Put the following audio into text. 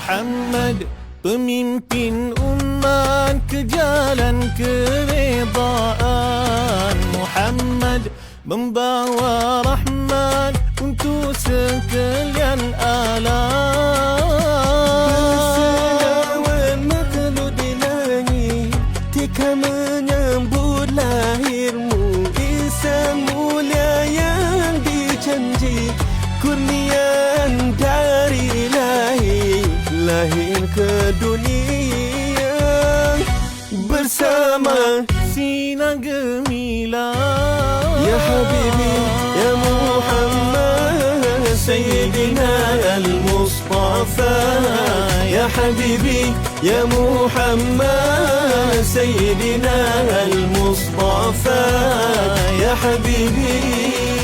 Muhammad, pemimpin umat ke jalan keredaan. Muhammad membawa rahmat untuk sekalian alam. Berselawat makhluk di langit, tika menyambut lahirmu. Insan mulia yang dijanji, kurniaan dari ilahi, lahir ke dunia bersama Sinar gemilang, ya Habibi, ya Muhammad, Sayyidina al-Mustafa. Ya Habibi, ya Muhammad, Sayyidina al-Mustafa. Ya Habibi.